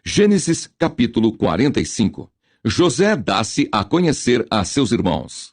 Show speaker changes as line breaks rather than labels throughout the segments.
Gênesis capítulo 45. José dá-se a conhecer a seus irmãos.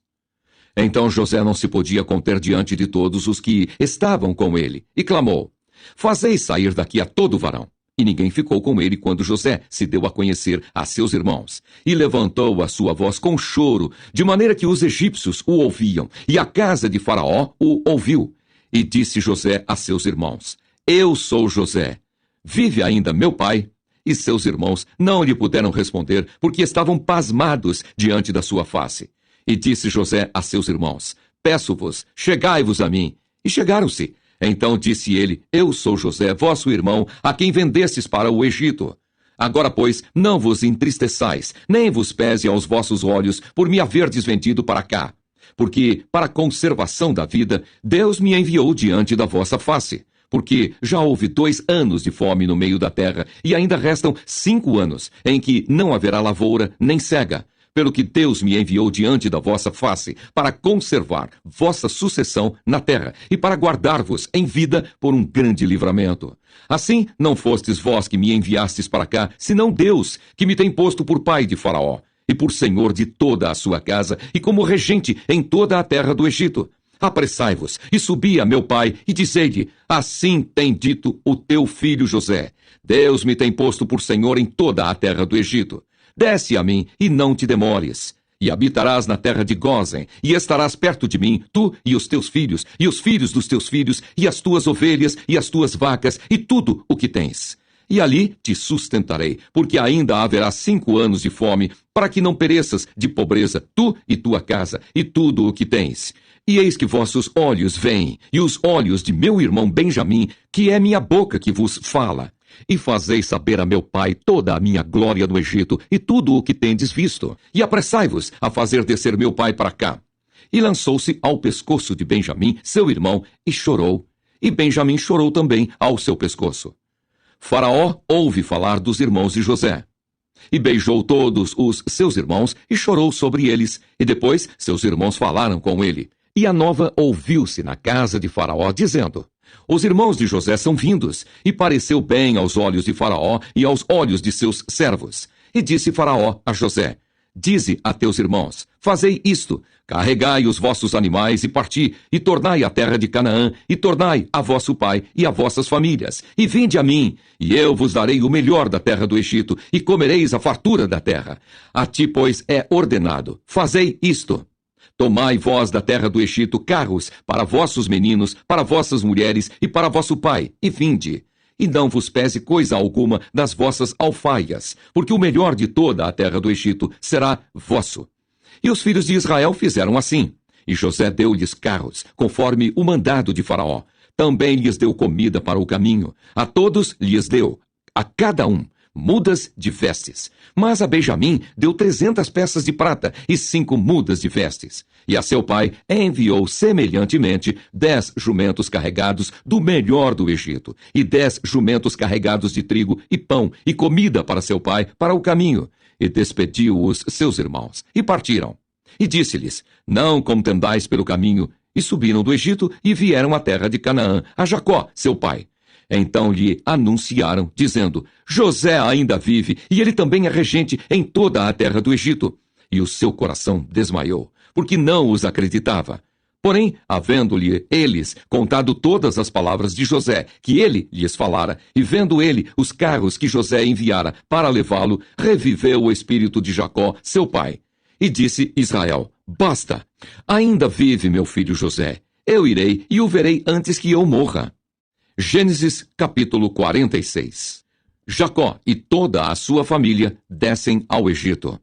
Então José não se podia conter diante de todos os que estavam com ele, e clamou: Fazei sair daqui a todo varão. E ninguém ficou com ele quando José se deu a conhecer a seus irmãos. E levantou a sua voz com choro, de maneira que os egípcios o ouviam, e a casa de Faraó o ouviu. E disse José a seus irmãos: Eu sou José. Vive ainda meu pai? E seus irmãos não lhe puderam responder, porque estavam pasmados diante da sua face. E disse José a seus irmãos: Peço-vos, chegai-vos a mim. E chegaram-se. Então disse ele: Eu sou José, vosso irmão, a quem vendestes para o Egito. Agora, pois, não vos entristeçais, nem vos pese aos vossos olhos por me haverdes vendido para cá. Porque, para a conservação da vida, Deus me enviou diante da vossa face. Porque já houve 2 anos de fome no meio da terra, e ainda restam 5 anos, em que não haverá lavoura nem cega. Pelo que Deus me enviou diante da vossa face, para conservar vossa sucessão na terra, e para guardar-vos em vida por um grande livramento. Assim, não fostes vós que me enviastes para cá, senão Deus, que me tem posto por pai de Faraó, e por senhor de toda a sua casa, e como regente em toda a terra do Egito. Apressai-vos, e subi a meu pai, e dizei-lhe: Assim tem dito o teu filho José: Deus me tem posto por senhor em toda a terra do Egito. Desce a mim, e não te demores. E habitarás na terra de Gósen, e estarás perto de mim, tu e os teus filhos, e os filhos dos teus filhos, e as tuas ovelhas, e as tuas vacas, e tudo o que tens. E ali te sustentarei, porque ainda haverá 5 anos de fome, para que não pereças de pobreza, tu e tua casa, e tudo o que tens. E eis que vossos olhos veem, e os olhos de meu irmão Benjamim, que é minha boca que vos fala. E fazeis saber a meu pai toda a minha glória no Egito, e tudo o que tendes visto. E apressai-vos a fazer descer meu pai para cá. E lançou-se ao pescoço de Benjamim, seu irmão, e chorou. E Benjamim chorou também ao seu pescoço. Faraó ouve falar dos irmãos de José. E beijou todos os seus irmãos, e chorou sobre eles. E depois seus irmãos falaram com ele. E a nova ouviu-se na casa de Faraó, dizendo: Os irmãos de José são vindos, e pareceu bem aos olhos de Faraó e aos olhos de seus servos. E disse Faraó a José: Dize a teus irmãos: Fazei isto, carregai os vossos animais e parti, e tornai à terra de Canaã, e tornai a vosso pai e a vossas famílias, e vinde a mim, e eu vos darei o melhor da terra do Egito, e comereis a fartura da terra. A ti, pois, é ordenado: fazei isto. Tomai vós da terra do Egito carros para vossos meninos, para vossas mulheres e para vosso pai, e vinde. E não vos pese coisa alguma das vossas alfaias, porque o melhor de toda a terra do Egito será vosso. E os filhos de Israel fizeram assim. E José deu-lhes carros, conforme o mandado de Faraó. Também lhes deu comida para o caminho. A todos lhes deu, a cada um, mudas de vestes. Mas a Benjamim deu 300 peças de prata e 5 mudas de vestes. E a seu pai enviou semelhantemente 10 jumentos carregados do melhor do Egito, e 10 jumentos carregados de trigo e pão e comida para seu pai para o caminho. E despediu os seus irmãos, e partiram. E disse-lhes: Não contendais pelo caminho. E subiram do Egito e vieram à terra de Canaã, a Jacó, seu pai. Então lhe anunciaram, dizendo: José ainda vive, e ele também é regente em toda a terra do Egito. E o seu coração desmaiou, porque não os acreditava. Porém, havendo-lhe eles contado todas as palavras de José, que ele lhes falara, e vendo ele os carros que José enviara para levá-lo, reviveu o espírito de Jacó, seu pai. E disse Israel: Basta, ainda vive meu filho José. Eu irei e o verei antes que eu morra. Gênesis capítulo 46. Jacó e toda a sua família descem ao Egito.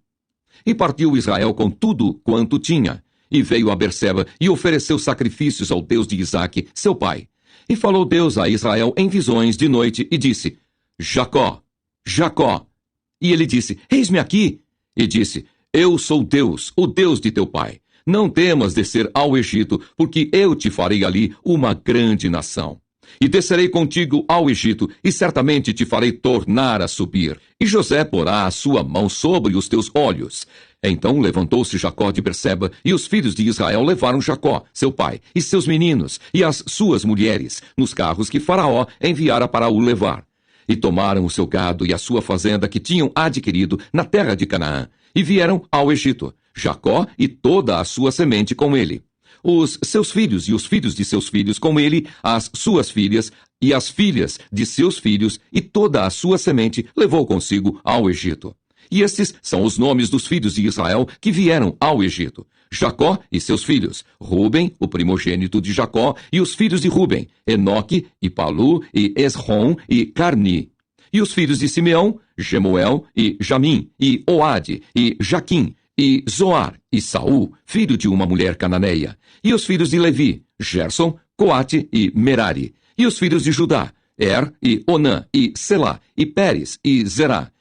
E partiu Israel com tudo quanto tinha, e veio a Berseba e ofereceu sacrifícios ao Deus de Isaque, seu pai. E falou Deus a Israel em visões de noite, e disse: Jacó, Jacó. E ele disse: Eis-me aqui. E disse: Eu sou Deus, o Deus de teu pai. Não temas descer ao Egito, porque eu te farei ali uma grande nação. E descerei contigo ao Egito, e certamente te farei tornar a subir. E José porá a sua mão sobre os teus olhos. Então levantou-se Jacó de Berseba, e os filhos de Israel levaram Jacó, seu pai, e seus meninos, e as suas mulheres, nos carros que Faraó enviara para o levar. E tomaram o seu gado e a sua fazenda que tinham adquirido na terra de Canaã, e vieram ao Egito, Jacó e toda a sua semente com ele. Os seus filhos e os filhos de seus filhos com ele, as suas filhas e as filhas de seus filhos, e toda a sua semente levou consigo ao Egito. E estes são os nomes dos filhos de Israel que vieram ao Egito: Jacó e seus filhos, Ruben, o primogênito de Jacó, e os filhos de Ruben, Enoque, e Palu, e Esrom, e Carni. E os filhos de Simeão, Gemuel, e Jamim, e Oade, e Jaquim, e Zoar, e Saul, filho de uma mulher cananeia. E os filhos de Levi, Gerson, Coate e Merari. E os filhos de Judá, e Onã, e Selá, e Pérez, e Zerá.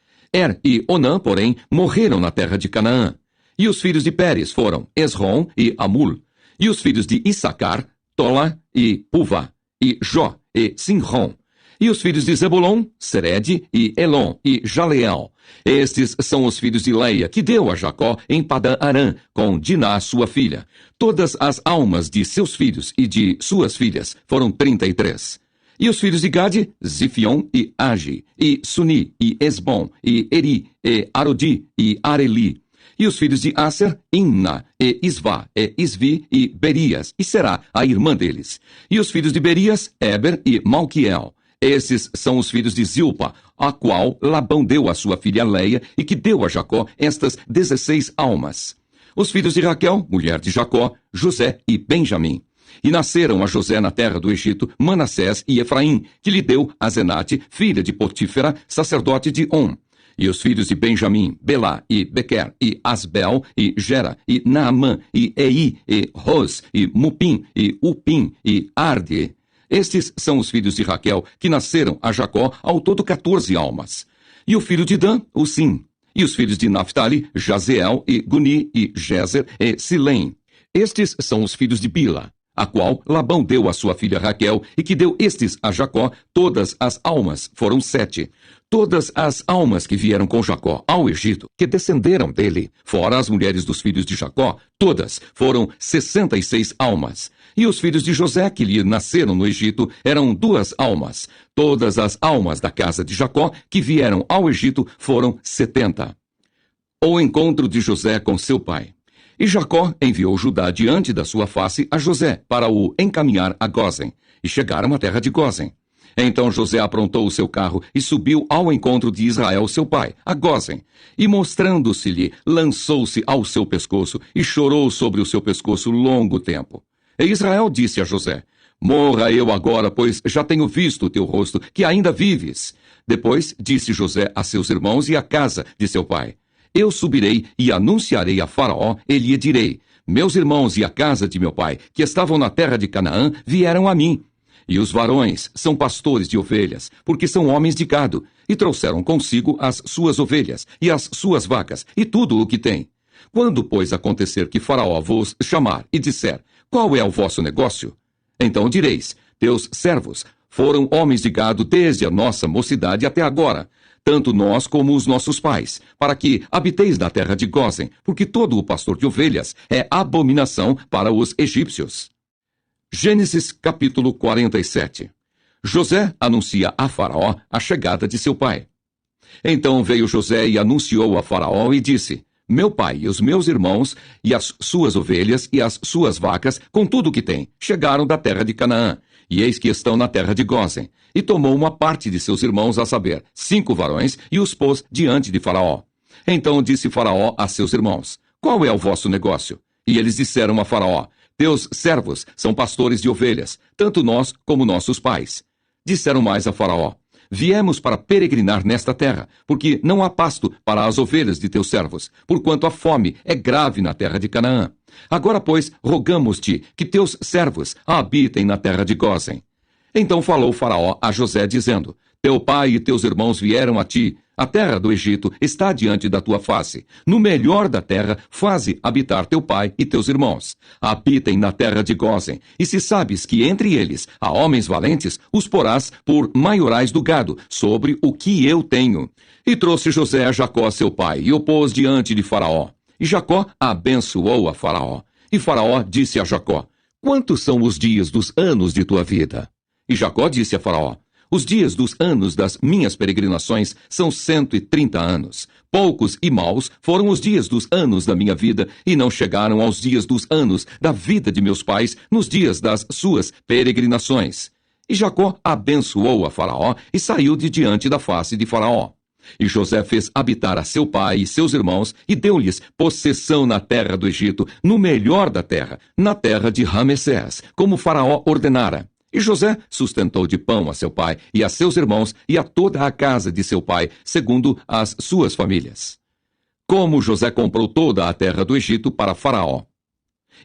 E Onã, porém, morreram na terra de Canaã. E os filhos de Pérez foram Esrom e Amul. E os filhos de Issacar, Tola e Puvá, e Jó e Sinrom. E os filhos de Zebulon, Sered e Elon e Jaleel. Estes são os filhos de Leia, que deu a Jacó em Padã-Arã, com Diná, sua filha. Todas as almas de seus filhos e de suas filhas foram 33. E os filhos de Gade, Zifion e Agi, e Suni, e Esbom, e Eri, e Arodi, e Areli. E os filhos de Aser, Imna, e Isvá, e Isvi, e Berias, e Será a irmã deles. E os filhos de Berias, Eber e Malquiel. Esses são os filhos de Zilpa, a qual Labão deu a sua filha Leia, e que deu a Jacó estas 16 almas. Os filhos de Raquel, mulher de Jacó, José e Benjamim. E nasceram a José na terra do Egito Manassés e Efraim, que lhe deu a Zenate, filha de Potífera, sacerdote de On. E os filhos de Benjamim, Belá, e Bequer, e Asbel, e Gera, e Naamã, e Ei, e Ros, e Mupim, e Upim, e Arde. Estes são os filhos de Raquel, que nasceram a Jacó, ao todo 14 almas. E o filho de Dan, o Sim. E os filhos de Naphtali, Jazeel, e Guni, e Jezer, e Silém. Estes são os filhos de Bila, a qual Labão deu a sua filha Raquel, e que deu estes a Jacó. Todas as almas foram 7. Todas as almas que vieram com Jacó ao Egito, que descenderam dele, fora as mulheres dos filhos de Jacó, todas foram 66 almas. E os filhos de José, que lhe nasceram no Egito, eram 2 almas. Todas as almas da casa de Jacó, que vieram ao Egito, foram 70. O encontro de José com seu pai. E Jacó enviou Judá diante da sua face a José, para o encaminhar a Gósen. E chegaram à terra de Gósen. Então José aprontou o seu carro e subiu ao encontro de Israel, seu pai, a Gósen. E mostrando-se-lhe, lançou-se ao seu pescoço e chorou sobre o seu pescoço longo tempo. E Israel disse a José: Morra eu agora, pois já tenho visto o teu rosto, que ainda vives. Depois disse José a seus irmãos e à casa de seu pai: Eu subirei e anunciarei a Faraó, e lhe direi: Meus irmãos e a casa de meu pai, que estavam na terra de Canaã, vieram a mim. E os varões são pastores de ovelhas, porque são homens de gado, e trouxeram consigo as suas ovelhas, e as suas vacas, e tudo o que têm. Quando, pois, acontecer que Faraó vos chamar e disser: Qual é o vosso negócio? Então direis: Teus servos foram homens de gado desde a nossa mocidade até agora, tanto nós como os nossos pais, para que habiteis na terra de Gósen, porque todo o pastor de ovelhas é abominação para os egípcios. Gênesis capítulo 47. José anuncia a Faraó a chegada de seu pai. Então veio José e anunciou a Faraó e disse: Meu pai e os meus irmãos e as suas ovelhas e as suas vacas, com tudo o que têm, chegaram da terra de Canaã, e eis que estão na terra de Gósen. E tomou uma parte de seus irmãos, a saber, 5 varões, e os pôs diante de Faraó. Então disse Faraó a seus irmãos: Qual é o vosso negócio? E eles disseram a Faraó: Teus servos são pastores de ovelhas, tanto nós como nossos pais. Disseram mais a Faraó: Viemos para peregrinar nesta terra, porque não há pasto para as ovelhas de teus servos, porquanto a fome é grave na terra de Canaã. Agora, pois, rogamos-te que teus servos habitem na terra de Gósen. Então falou Faraó a José, dizendo: Teu pai e teus irmãos vieram a ti. A terra do Egito está diante da tua face. No melhor da terra, faze habitar teu pai e teus irmãos. Habitem na terra de Gósen. E se sabes que entre eles há homens valentes, os porás por maiorais do gado, sobre o que eu tenho. E trouxe José a Jacó, seu pai, e o pôs diante de Faraó. E Jacó abençoou a Faraó. E Faraó disse a Jacó: Quantos são os dias dos anos de tua vida? E Jacó disse a Faraó: Os dias dos anos das minhas peregrinações são 130 anos. Poucos e maus foram os dias dos anos da minha vida, e não chegaram aos dias dos anos da vida de meus pais nos dias das suas peregrinações. E Jacó abençoou a Faraó e saiu de diante da face de Faraó. E José fez habitar a seu pai e seus irmãos, e deu-lhes possessão na terra do Egito, no melhor da terra, na terra de Ramessés, como Faraó ordenara. E José sustentou de pão a seu pai e a seus irmãos e a toda a casa de seu pai, segundo as suas famílias. Como José comprou toda a terra do Egito para Faraó.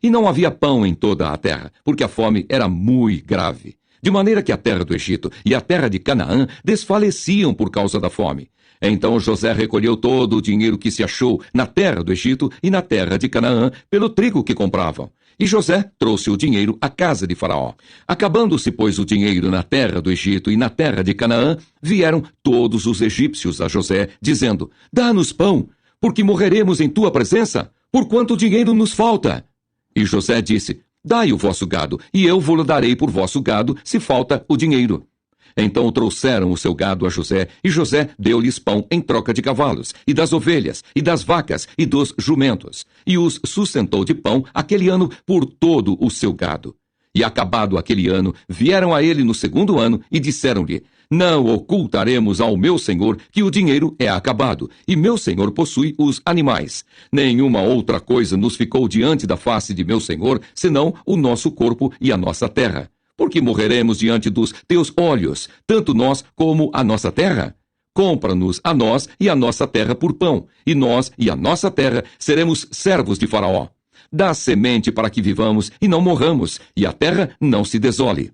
E não havia pão em toda a terra, porque a fome era muito grave. De maneira que a terra do Egito e a terra de Canaã desfaleciam por causa da fome. Então José recolheu todo o dinheiro que se achou na terra do Egito e na terra de Canaã pelo trigo que compravam. E José trouxe o dinheiro à casa de Faraó. Acabando-se, pois, o dinheiro na terra do Egito e na terra de Canaã, vieram todos os egípcios a José, dizendo: Dá-nos pão, porque morreremos em tua presença, porquanto dinheiro nos falta. E José disse: Dai o vosso gado, e eu vou-lo darei por vosso gado, se falta o dinheiro. Então trouxeram o seu gado a José, e José deu-lhes pão em troca de cavalos, e das ovelhas, e das vacas, e dos jumentos, e os sustentou de pão aquele ano por todo o seu gado. E acabado aquele ano, vieram a ele no segundo ano, e disseram-lhe: Não ocultaremos ao meu senhor que o dinheiro é acabado, e meu senhor possui os animais. Nenhuma outra coisa nos ficou diante da face de meu senhor, senão o nosso corpo e a nossa terra. Porque morreremos diante dos teus olhos, tanto nós como a nossa terra? Compra-nos a nós e a nossa terra por pão, e nós e a nossa terra seremos servos de Faraó. Dá semente para que vivamos e não morramos, e a terra não se desole.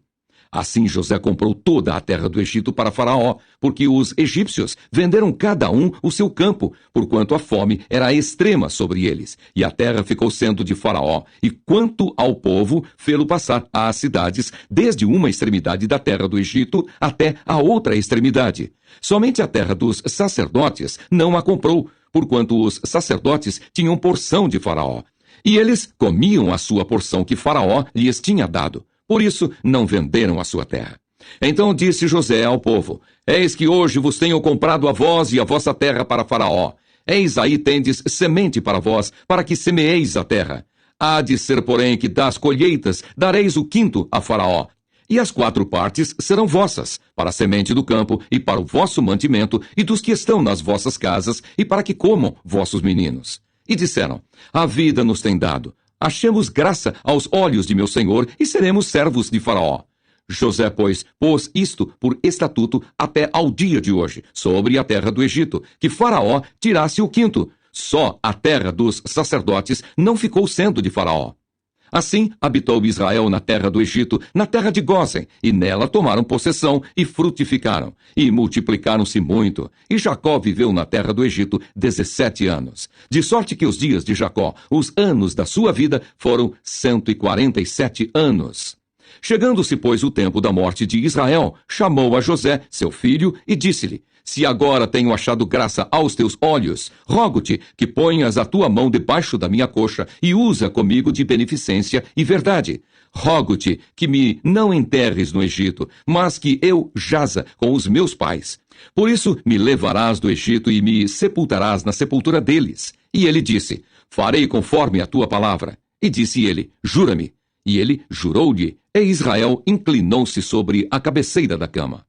Assim José comprou toda a terra do Egito para Faraó, porque os egípcios venderam cada um o seu campo, porquanto a fome era extrema sobre eles, e a terra ficou sendo de Faraó, e quanto ao povo, fê-lo passar às cidades, desde uma extremidade da terra do Egito até a outra extremidade. Somente a terra dos sacerdotes não a comprou, porquanto os sacerdotes tinham porção de Faraó, e eles comiam a sua porção que Faraó lhes tinha dado. Por isso, não venderam a sua terra. Então disse José ao povo: Eis que hoje vos tenho comprado a vós e a vossa terra para Faraó. Eis aí tendes semente para vós, para que semeeis a terra. Há de ser, porém, que das colheitas dareis o quinto a Faraó. E as 4 partes serão vossas, para a semente do campo e para o vosso mantimento e dos que estão nas vossas casas e para que comam vossos meninos. E disseram: A vida nos tem dado. Achemos graça aos olhos de meu senhor e seremos servos de Faraó. José, pois, pôs isto por estatuto até ao dia de hoje, sobre a terra do Egito, que Faraó tirasse o quinto. Só a terra dos sacerdotes não ficou sendo de Faraó. Assim habitou Israel na terra do Egito, na terra de Gósen, e nela tomaram possessão e frutificaram, e multiplicaram-se muito. E Jacó viveu na terra do Egito 17 anos. De sorte que os dias de Jacó, os anos da sua vida, foram 147 anos. Chegando-se, pois, o tempo da morte de Israel, chamou a José, seu filho, e disse-lhe: Se agora tenho achado graça aos teus olhos, rogo-te que ponhas a tua mão debaixo da minha coxa e usa comigo de beneficência e verdade. Rogo-te que me não enterres no Egito, mas que eu jaza com os meus pais. Por isso me levarás do Egito e me sepultarás na sepultura deles. E ele disse: Farei conforme a tua palavra. E disse ele: Jura-me. E ele jurou-lhe, e Israel inclinou-se sobre a cabeceira da cama.